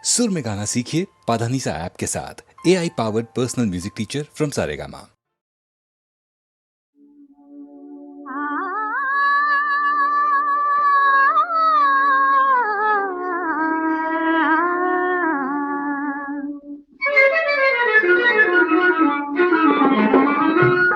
सुर में गाना सीखिए पाधानीसा ऐप के साथ। AI powered personal music teacher from Saregama.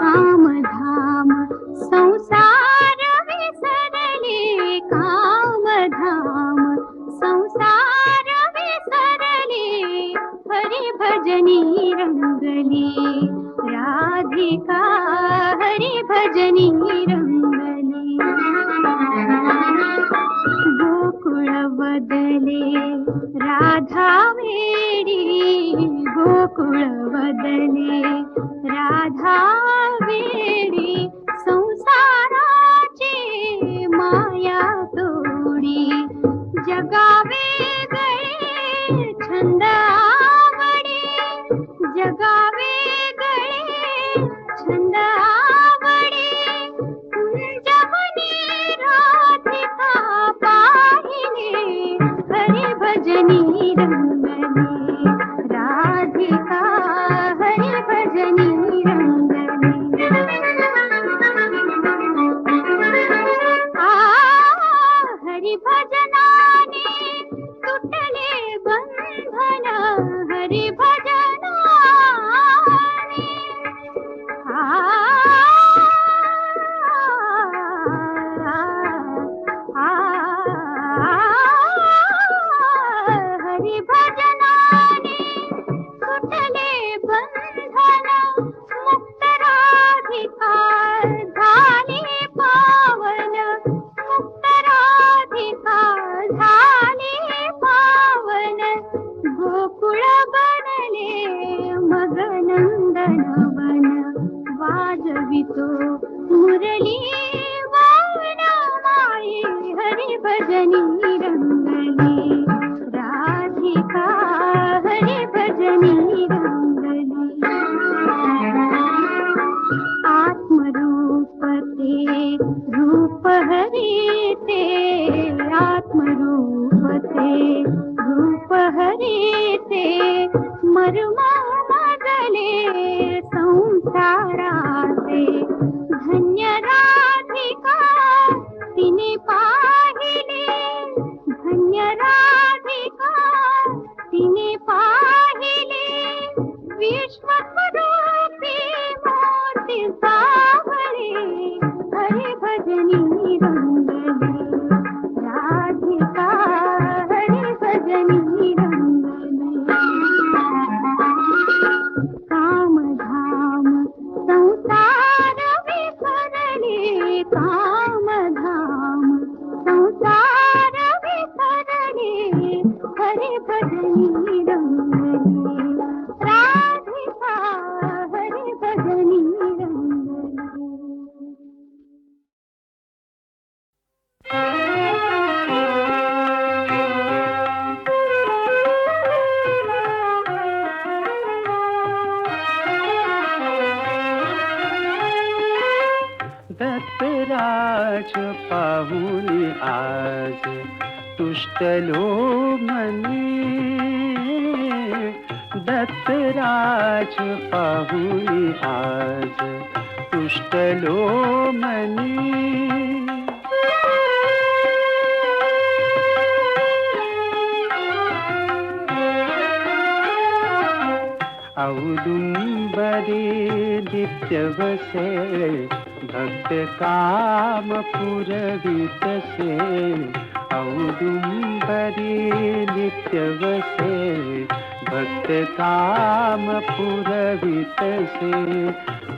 कामधाम संसार विसरले, कामधाम संसार विसरले, हरि भजनी रंगली राधिका, हरि भजनी रंगली। गोकुळ बदले राधा वेडी, गोकुळ बदले राधा वेडी, संसाराची माया तोडी, जगावे गळे छंद आवडी, जगावे गळे छंद आवडी, कुंजवनी राधिका पाहिले, हरि भजनी रंगली राधिका, हरि भजनी रंगली। हरि भजनाने तुटले बंधन, हरि भजनाने हरि भजनाने सुटले बंधन, मुक्त राधिका झाली पावन, मुक्त राधिका झाली पावन, गोकुळ बनले मग नंदनवन, वाजवितो मुरली वान माई, हरि भजनी रंगली राधिका, हरि भजनी रंगली। आत्मरूप ते रूप हरि ते, आत्मरूप ते रूप हरि ते, मर्म मजले संसाराचे, धन्य राधिका तिने पाहिले, धन्य राधिका तिने पाहिले, विश्वरूपी मोती सावळे, हरि भजनी रंगली राधिका, हरि भजनी रंगली। कामधाम संसार विसरले, कामधाम संसार विसरले, हरि भजनी रंगली राधिका, हरि भजनी रंगली। दत्तराज पाहुनी आज तुष्टलो मनी, दत्तराज पाहुनी आज तुष्टलो मनी, औदुंबरी नित्य बसे, भक्त काम पुरवितसे, औदुंबरी नित्य बसे, भक्त काम पुरवितसे,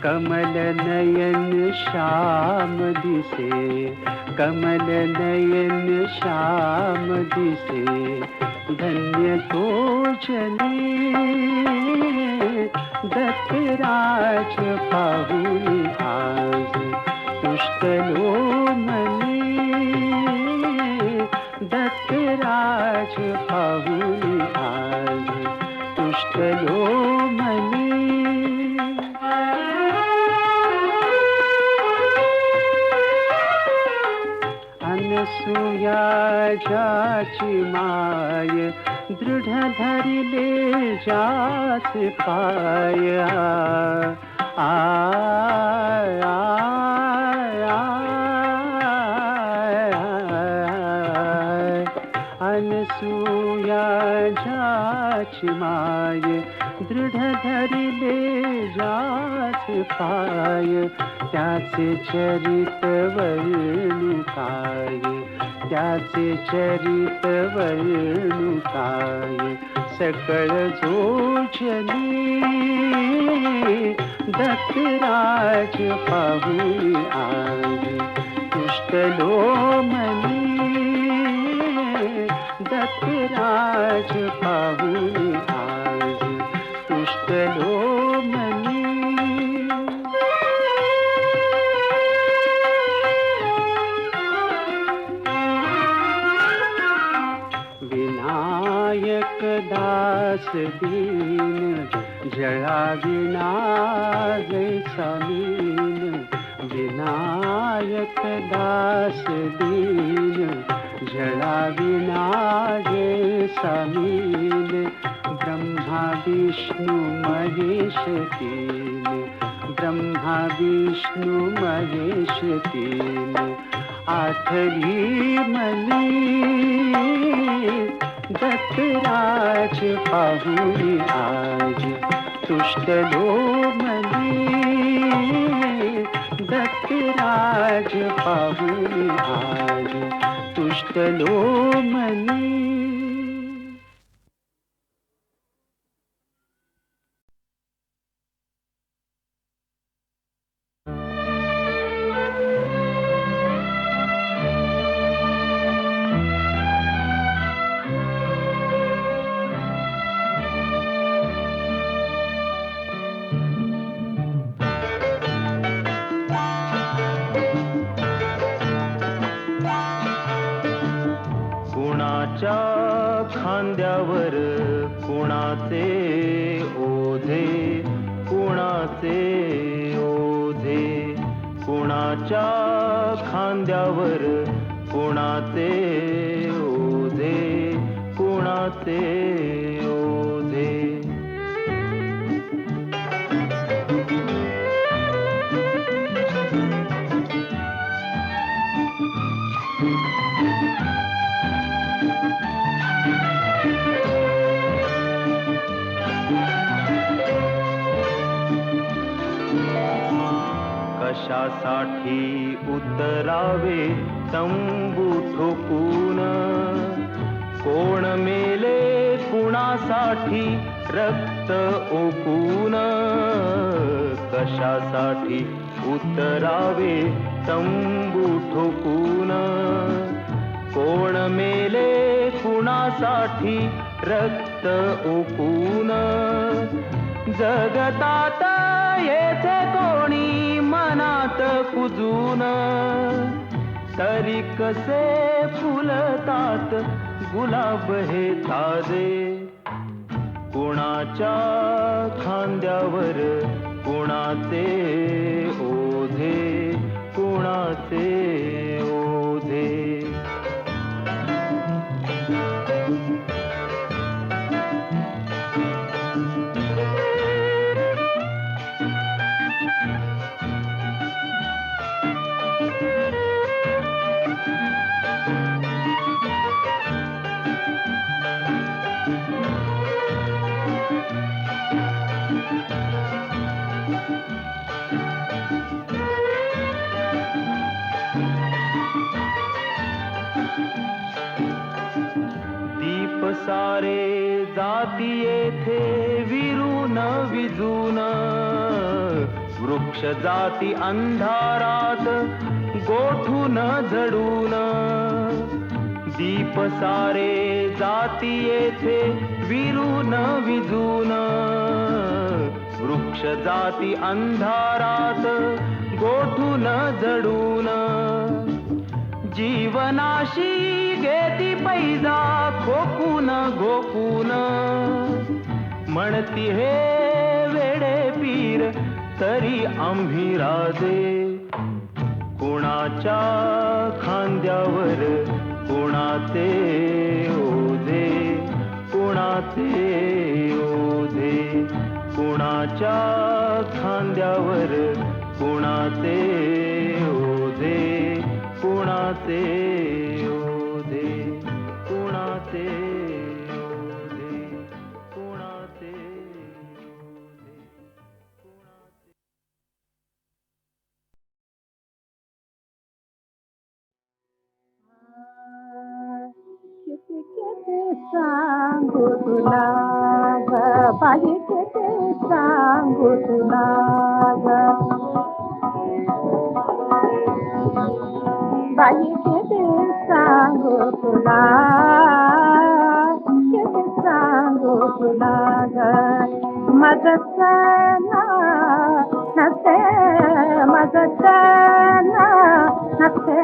कमल नयन श्याम दिसे, कमल नयन श्याम दिसे, धन्य तो जनी दत्तराज पाहुनी आज तुष्टलो मनी, दत्तराज पाहुनी आज तुष्टलो मनी। अनसुया जाची माय दृढ धरिले जास पाय आय अनसूया जाची माय दृढ धरिले जास पाय त्याचे चरित वर्णू काय त्याचे चरित वर्णू काय सकळ जोजली दत्तराज पाहुनी आज तुष्टलो मनी दत्तराज पाहुनी आज तुष्टलो मनी विनायक दास दीन जळा विना जैसा मीन विनायक दास दीन जळा विना जैसा मीन ब्रह्मा विष्णु महेश तीन ब्रह्मा विष्णु महेश तीन आठली मनी दत्तराज पाहुनी आज तुष्टलो मनी दत्तराज पाहुनी आज तुष्टलो मनी खांद्यावर कुणाचे ओझे कुणाचे ओझे कुणाच्या खांद्यावर कुणाचे ओझे कुणाचे ओझे कशासाठी उतरावे तंबू ठोकून कोण मेले कुणासाठी रक्त ओकून कशासाठी उतरावे तंबू ठोकून कोण मेले कुणासाठी रक्त ओकून जगतात येथे कोणी मनात कुजून तरी कसे फुलतात गुलाब हे ताजे कुणाच्या खांद्यावर कुणाचे ओझे कुणाचे ओझे दीप सारे जाती येथे विरून विजून वृक्ष जाती अंधारात गोठून झडून दीप सारे जाती येथे विरून विजून वृक्ष जाती अंधारात गोठून झडून जीवनाशी घेती पैजा खोकून घोकून म्हणती हे वेडे पीर तरी आम्ही राजे कुणाच्या खांद्यावर कुणाचे ओझे कुणाचे ओझे कुणाच्या खांद्यावर कुणाचे ओझे कुणाचे ओझे कुणाचे ओझे कुणाचे किती किती सांगू तुला ग बाई किती सांगू तुला ग बाई किती सांगू तुला किती सांगू तुला ग माझं चना नसे माझं चना नसे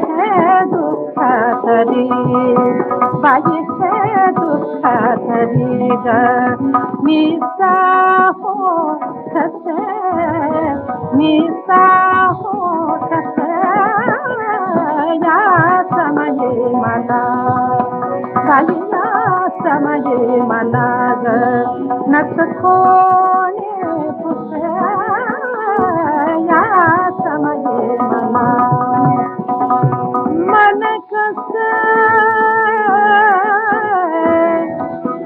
हे दुःख तरी बाई हे दुःख तरी ग मी साहो कसे मी साहो कसे या समये मला बाई या समये मला ग नस कोणी पुसे या समये मला मन कसं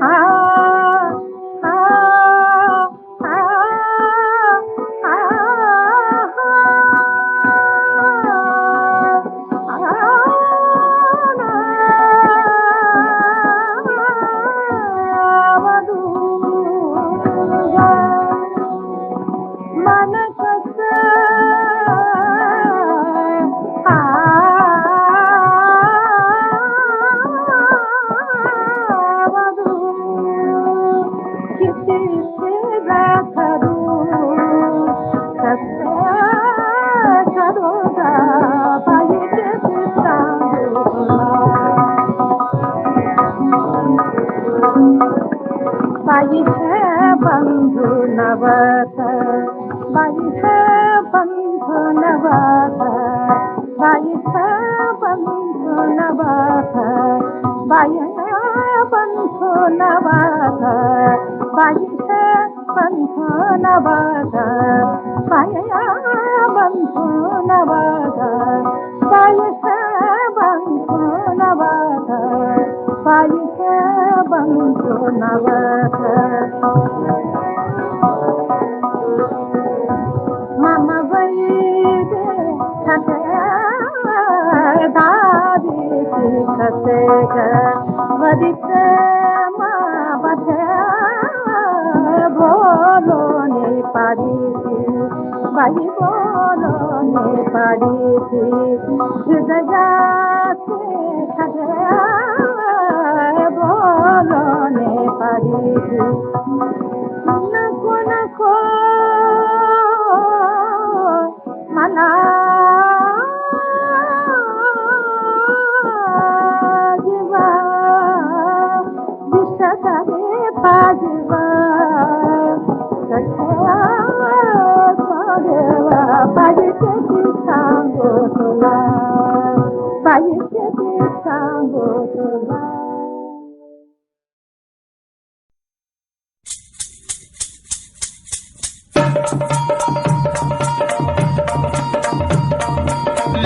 आ आ आ मन कसं बाई है बंधु नवत बाई है बंधु नवत बाई है बंधु नवत बाई है बंधु नवत बाई है बंधु नवत बाई है बंधु नवत बाई है बंधु नवत बाई है बंधु नवत मामा वैदे खते दादी की खते ग वदित मा बधे बोलो ने पाड़ी थी बाई बोलो ने पाड़ी थी हृदय से खते बोलो ने पाड़ी थी नको नको मला जीवा विषकारे पाजीवा कठ्या सोडेवा पाहिजे ती सांगो तुला पाहिजे ती सांगो तुला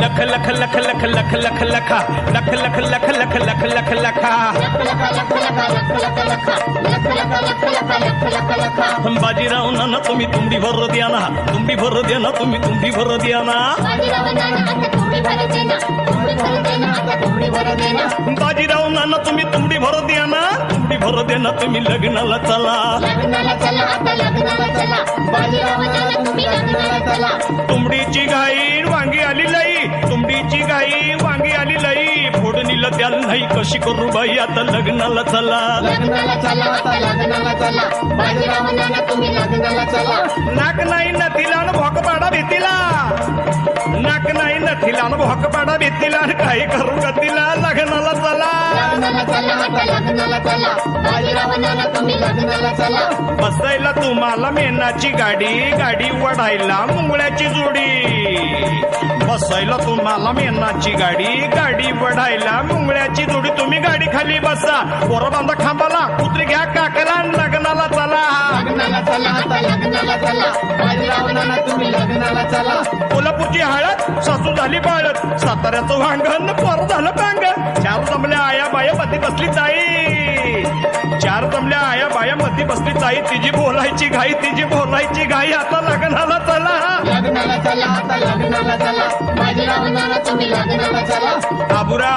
लख लख लख लख लख लख लखा लख लख लख लख लख लख लखा बाजीराव नाना तुम्ही तुंबडी भर द्या ना तुंबडी भर द्या ना तुम्ही तुंबडी भर द्या ना बाजीराव नाना तुम्ही तुंबडी भर द्या ना तुंबडी भर द्या ना तुम्ही लग्नाला चला तुंबडीची गाई वांगी आली लई तुंबडीची गाई वांगी आली लई फोडणीला द्याल नाही कशी करू बाई आता लग्नाला चला नाक नाही नथीला न भोक पाडा भीतीला नाक नाही नथीला न भोक पाडा भीतीला काय करू गतीला लग्नाला चला लग्नाला चला आता लग्नाला चला बाजीराव नाना तुम्ही लग्नाला चला बसायला तुम्हाला मेनाची गाडी गाडी वडायला मुंगळ्याची जोडी बसायला तुम्हाला मेनाची गाडी गाडी वडायला मुंगळ्याची जोडी तुम्ही गाडी खाली बसा पोरं बांधा खांबाला कुत्री घ्या काकला लग्नाला चला लग्नाला चला आता लग्नाला चला बाजीराव नाना तुम्ही लग्नाला चला कोल्हापूरची हळद सासू झाली बाळद साताऱ्याचं वांगण पोर झालं पांग चार जमल्या आया बाया मध्ये बसली जाई चार जमल्या आया बाया मध्ये बसली जाई तिची बोलायची घाई आता लग्नाला चला लग्नाला चला आता लग्नाला चला बाजीराव नाना तुम्ही लग्नाला चला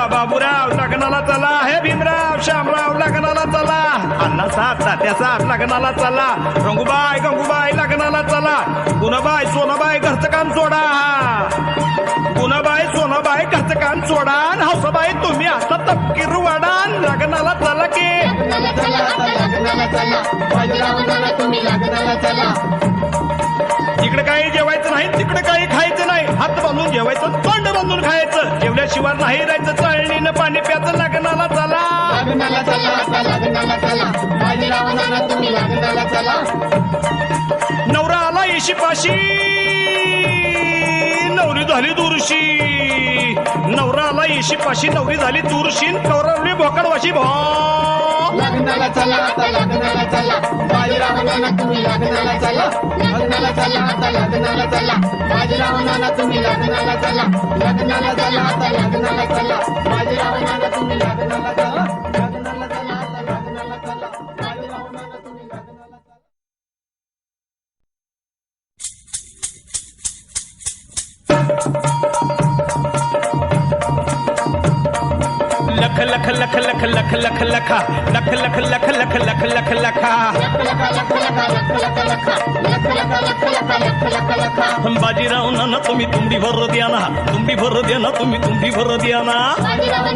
बाबूराव लग्नाला चला हे भीमराव श्यामराव लग्नाला चला अण्णासाहेब तात्यासाहेब लग्नाला चला गंगूबाई लग्नाला चला गुणाबाई सोनाबाई घरचं काम सोडा गुणाबाई सोनाबाई घरचं काम सोडा हौसाबाई तुम्ही आता तपकीर वाडा लग्नाला चला की लग्नाला चला आता लग्नाला चला बाजीराव नाना तुम्ही लग्नाला चला इकडे काही जेवायचं नाही तिकडे काही खायचं नाही हात बांधून जेवायचं तोंड बांधून खायचं जेवल्याशिवाय नाही राहायचं चाळणीनं पाणी प्याचं लग्नाला चला लग्नाला चला आता लग्नाला चला बाजीराव नाना तुम्ही लग्नाला चला नवरा आला येशीपाशी नवरी झाली दुरशी नवरा आला येशीपाशी नवरी झाली दुरशी कौरवली भोकडवाशी भो लग्नाला चला आता लग्नाला चला बाजीराव नाना तुम्ही लग्नाला चला लग्नाला चला आता लग्नाला चला बाजीराव नाना तुम्ही लग्नाला चला लग्नाला चला आता लग्नाला चला बाजीराव नाना तुम्ही लग्नाला चला लग्नाला चला आता लग्नाला चला बाजीराव नाना तुम्ही लग्नाला चला लख लख लख लख लख लख लखा लख लख लख लख लख लख लखा बाजीराव नाना तुम्ही तुंबडी भर द्या ना तुम्ही भर द्या ना तुम्ही तुंबडी भर द्या ना बाजीराव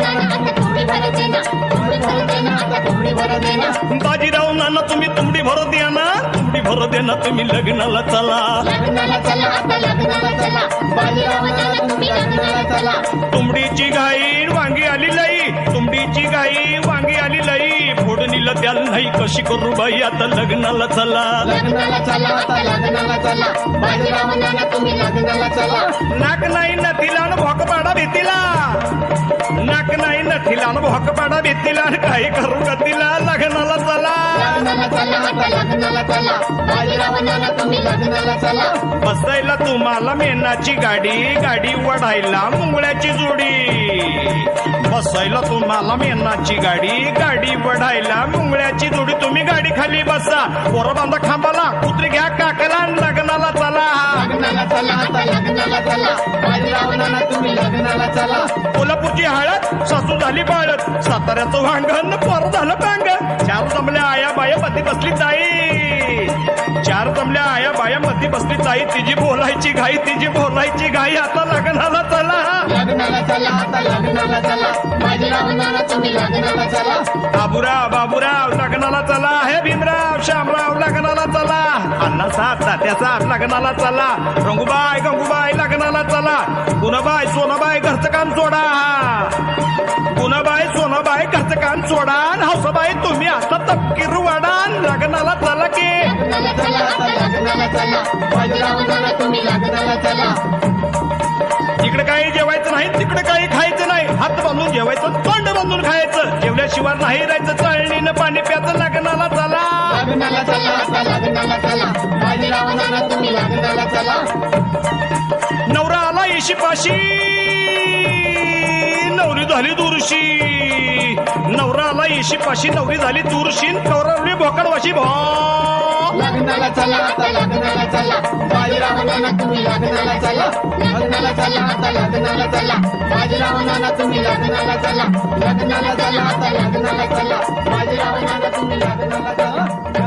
नाना तुम्ही तुंबडी भर द्या ना तुंबडी भर द्या ना तुम्ही लग्नाला चला लग्नाला चला आता लग्नाला चला बाजीराव नाना तुम्ही लग्नाला चला तुंबडीची गाई वांगी आली लई तुंबडीची गाई वांगी आली लई फोडणीला द्याल नाही कशी करू बाई आता लग्नाला चला लग्नाला चला आता लग्नाला चला बाजीराव नाना तुम्ही लग्नाला चला नाक नाही नथीला न भोकपाडा भीतीला नाक नाही नथीला न भोकपाडा भीतीला काही करू गतीला लग्नाला चला लग्नाला चला आता लग्नाला चला बाजीराव नाना तुम्ही लग्नाला चला बसायला तुम्हाला मेनाची गाडी गाडी वडायला मुंगळ्याची जोडी बसायला तुम्हाला मेनाची गाडी गाडी वडायला मुंगळ्याची जोडी तुम्ही गाडी खाली बसा पोरं बांधा खांबाला कुत्री घ्या काकला लग्नाला चला लग्नाला चला आता लग्नाला चला बाजीराव नाना तुम्ही लग्नाला चला कोल्हापूरची हळद सासू झाली बाळद साताऱ्याचं वांगण पोर झालं पांग चार जमल्या आया बाया मध्ये बसली जाई चार जमल्या आया बाया मध्ये बसली जाई तिची बोलायची घाई आता लग्नाला चला लग्नाला चला आता लग्नाला चला बाजीराव नाना तुम्ही लग्नाला चला बाबूराव लग्नाला चला हे भीमराव श्यामराव लग्नाला चला अण्णासाहेब तात्यासाहेब लग्नाला चला गंगूबाई लग्नाला चला गुणाबाई सोनाबाई घरचं काम सोडा गुणाबाई सोनाबाई घरचं काम सोडा हौसाबाई तुम्ही आता तपकीर वाडा लग्नाला चला की लग्नाला चला आता लग्नाला चला बाजीराव नाना तुम्ही लग्नाला चला इकडे काही जेवायचं नाही तिकडे काही खायचं नाही हात बांधून जेवायचं तोंड बांधून खायचं जेवल्याशिवाय नाही राहायचं चाळणीनं पाणी प्याचं लग्नाला चला लग्नाला चला आता लग्नाला चला बाजीराव नाना तुम्ही लग्नाला चला नवरा आला येशीपाशी नवरी झाली दुरशी नवरा आला येशीपाशी नवरी झाली दुरशी कौरवली भोकडवाशी भो लग्नाला चला आता लग्नाला चला बाजीराव नाना तुम्ही लग्नाला चला लग्नाला चला आता लग्नाला चला बाजीराव नाना तुम्ही लग्नाला चला लग्नाला चला आता लग्नाला चला बाजीराव नाना तुम्ही लग्नाला चला